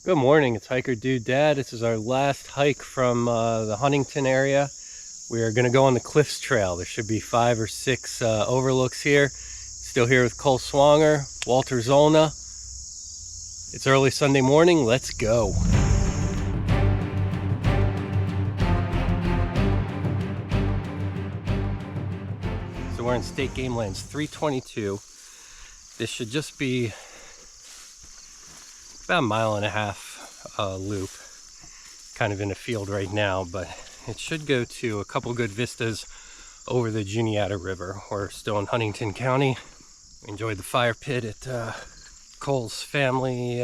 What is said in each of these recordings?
Good morning, it's Hiker Dude Dad. This is our last hike from the Huntington area. We are going to go on the Cliffs Trail. There should be 5 or 6 overlooks here. Still here with Cole Swanger, Walter Zollner. It's early Sunday morning, let's go. So we're in State Game Lands 322. This should just be about a mile and a half loop, kind of in a field right now, but it should go to a couple good vistas over the Juniata River. We're still in Huntington County. We enjoyed the fire pit at Cole's family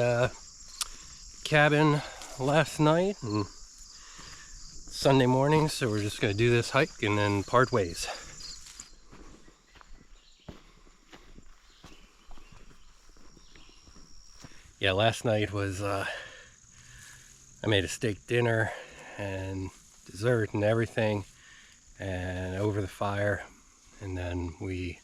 cabin last night and Sunday morning, so we're just going to do this hike and then part ways. Yeah, last night was, I made a steak dinner and dessert and everything, and over the fire, and then we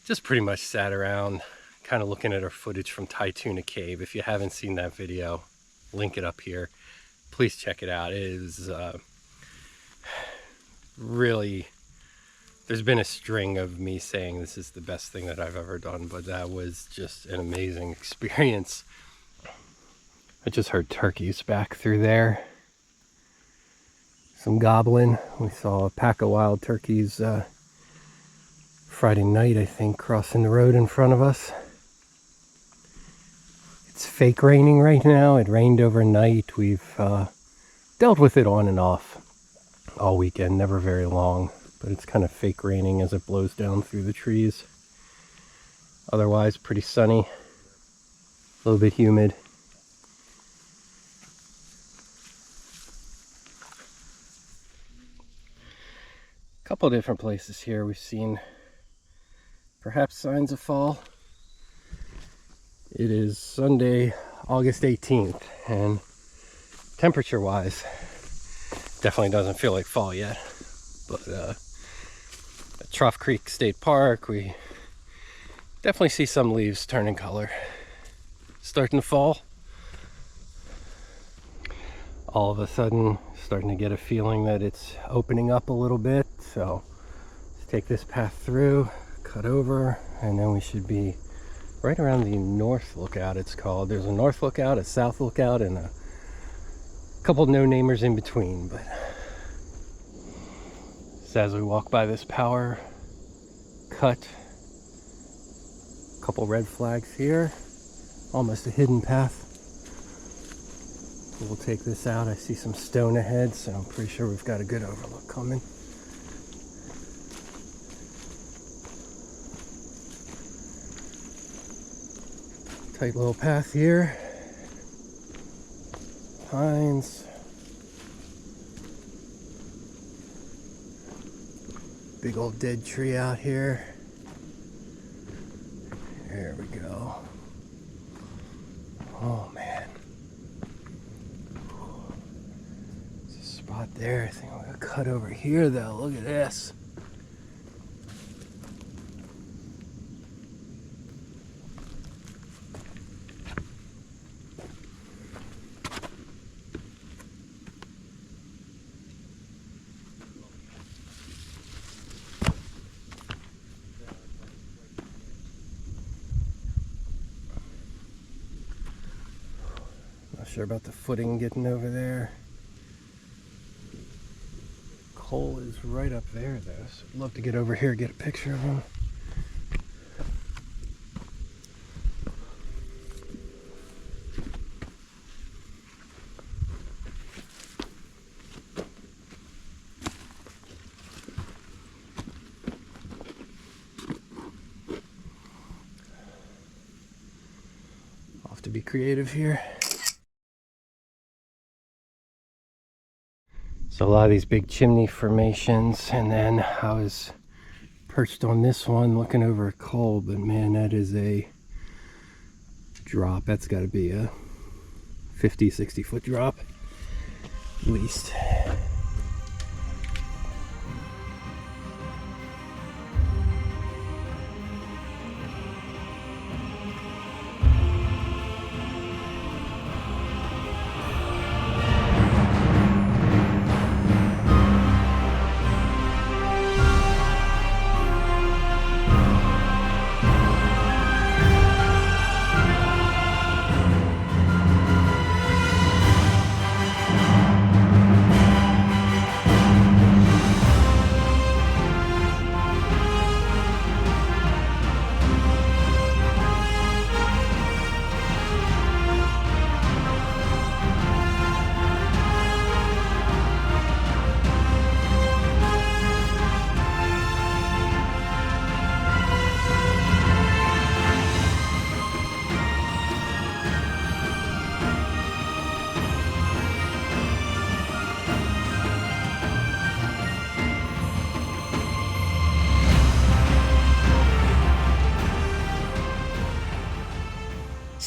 just pretty much sat around kind of looking at our footage from Tuna Cave. If you haven't seen that video, link it up here. Please check it out. It is really... There's been a string of me saying this is the best thing that I've ever done, but that was just an amazing experience. I just heard turkeys back through there. Some gobbling. We saw a pack of wild turkeys Friday night, I think, crossing the road in front of us. It's fake raining right now. It rained overnight. We've dealt with it on and off all weekend, never very long. But it's kind of fake raining as it blows down through the trees. Otherwise, pretty sunny, a little bit humid. A couple different places here we've seen perhaps signs of fall. It is Sunday, August 18th, and temperature-wise, definitely doesn't feel like fall yet. But at Trough Creek State Park, we definitely see some leaves turning color. Starting to fall. All of a sudden, starting to get a feeling that it's opening up a little bit. So let's take this path through, cut over, and then we should be right around the North Lookout, it's called. There's a North Lookout, a South Lookout, and a couple no-namers in between. But as we walk by this power cut, a couple red flags here, almost a hidden path. We'll take this out. I see some stone ahead, so I'm pretty sure we've got a good overlook coming. Tight little path here. Pines. Big old dead tree out here. There we go. Oh man. There's a spot there. I think I'm gonna cut over here though. Look at this. Sure about the footing getting over there. Cole is right up there though, so I'd love to get over here and get a picture of him. I'll have to be creative here. So a lot of these big chimney formations, and then I was perched on this one looking over a Cole, but man, that is a drop. That's got to be a 50-60 foot drop at least.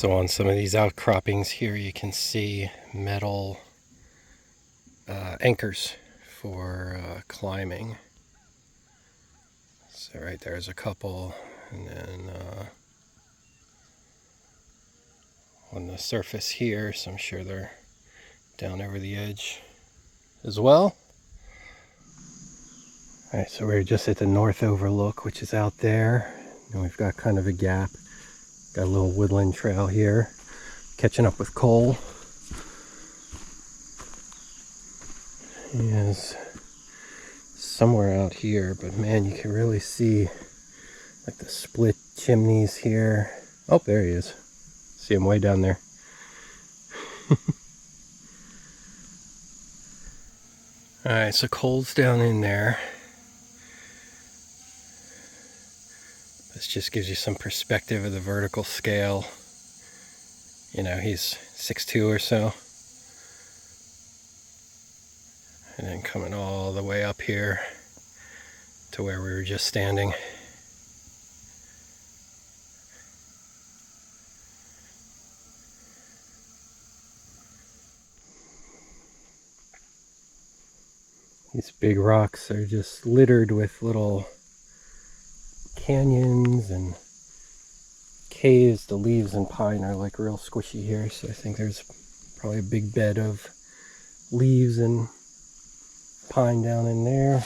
So on some of these outcroppings here, you can see metal anchors for climbing. So right there's a couple, and then on the surface here, so I'm sure they're down over the edge as well. Alright, so we're just at the North Overlook, which is out there. And we've got kind of a gap. Got a little woodland trail here. Catching up with Cole. He is somewhere out here, but man, you can really see like the split chimneys here. Oh, there he is. See him way down there. Alright, so Cole's down in there. This just gives you some perspective of the vertical scale. You know, he's 6'2" or so. And then coming all the way up here to where we were just standing. These big rocks are just littered with little canyons and caves. The leaves and pine are like real squishy here, so I think there's probably a big bed of leaves and pine down in there.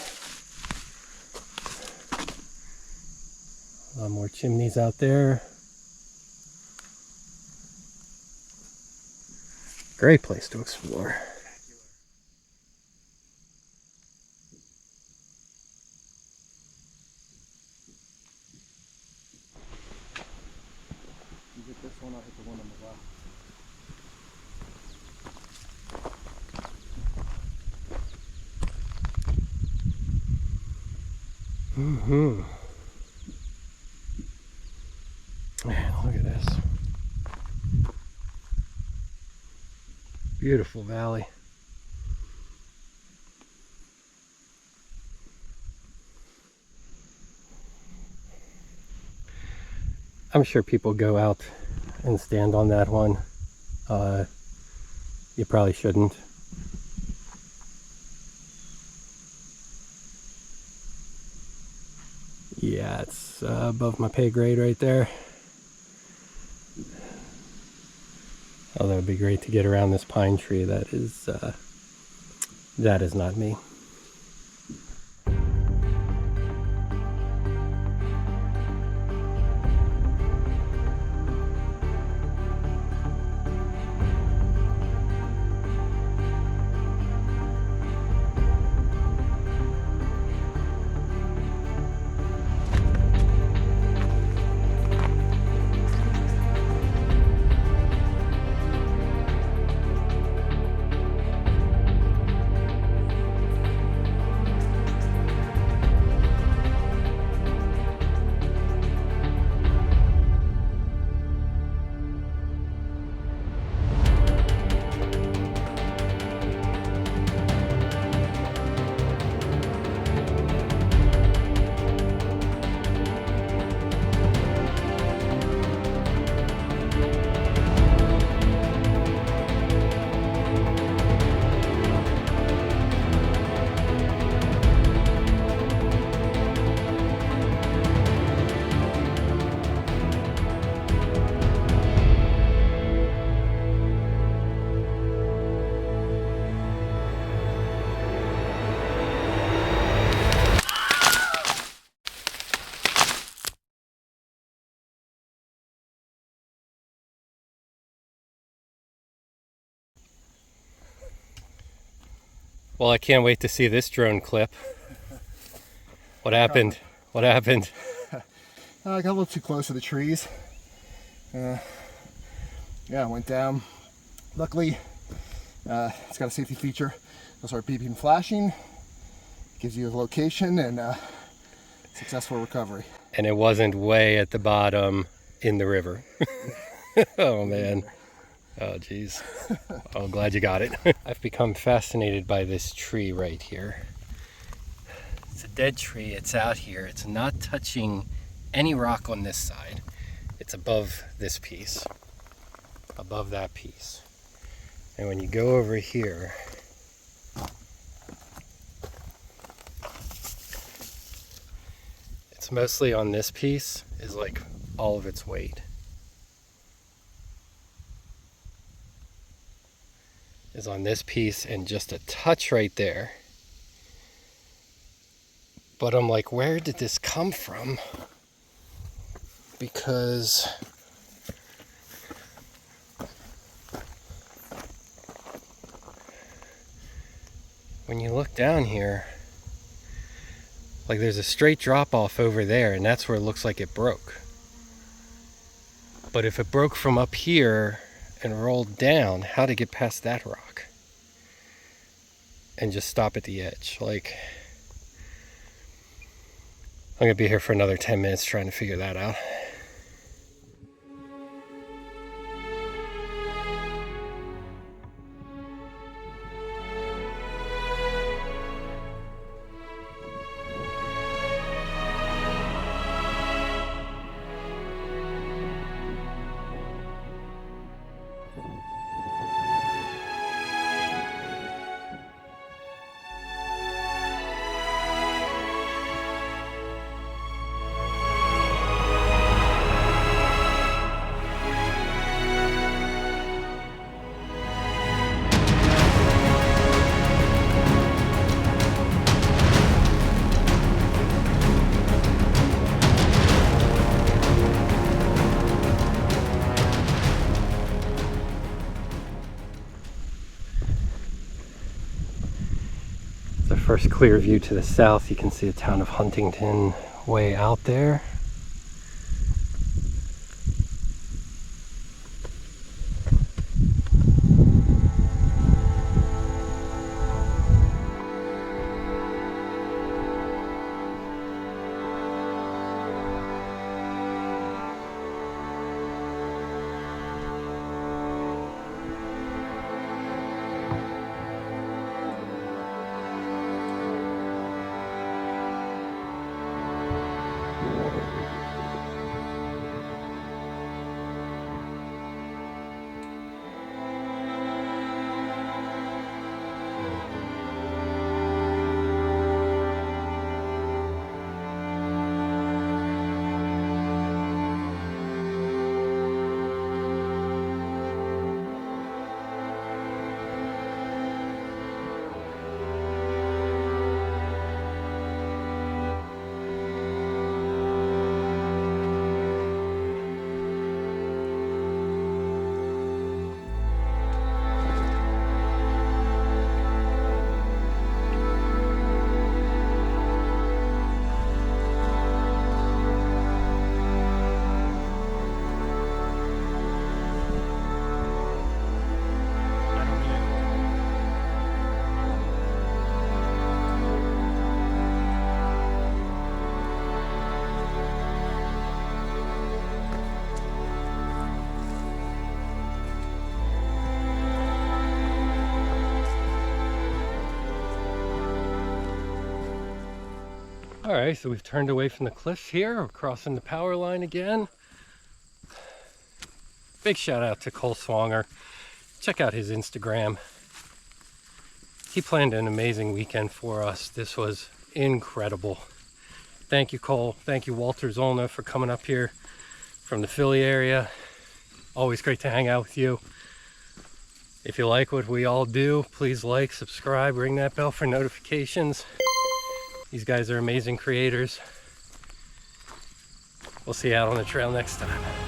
A lot more chimneys out there. Great place to explore. You hit this one, I'll hit the one on the left. Man, look at this. Beautiful valley. I'm sure people go out and stand on that one. You probably shouldn't. Yeah, it's above my pay grade right there. Although it'd be great to get around this pine tree. That is not me. Well, I can't wait to see this drone clip. What happened? What happened? I got a little too close to the trees. Yeah, I went down. Luckily, it's got a safety feature. It'll start beeping and flashing. Gives you a location and successful recovery. And it wasn't way at the bottom in the river. Oh man. Oh geez. Oh, glad you got it. I've become fascinated by this tree right here. It's a dead tree. It's out here. It's not touching any rock on this side. It's above this piece. above that piece. And when you go over here, it's mostly on this piece is like all of its weight is on this piece and just a touch right there. But I'm like, where did this come from? Because when you look down here, like there's a straight drop off over there, and that's where it looks like it broke. But if it broke from up here and rolled down, how to get past that rock and just stop at the edge? Like, I'm gonna be here for another 10 minutes trying to figure that out. The first clear view to the south, you can see the town of Huntington way out there. All right, so we've turned away from the cliffs here. We're crossing the power line again. Big shout out to Cole Swanger. Check out his Instagram. He planned an amazing weekend for us. This was incredible. Thank you, Cole. Thank you, Walter Zolna, for coming up here from the Philly area. Always great to hang out with you. If you like what we all do, please like, subscribe, ring that bell for notifications. These guys are amazing creators. We'll see you out on the trail next time.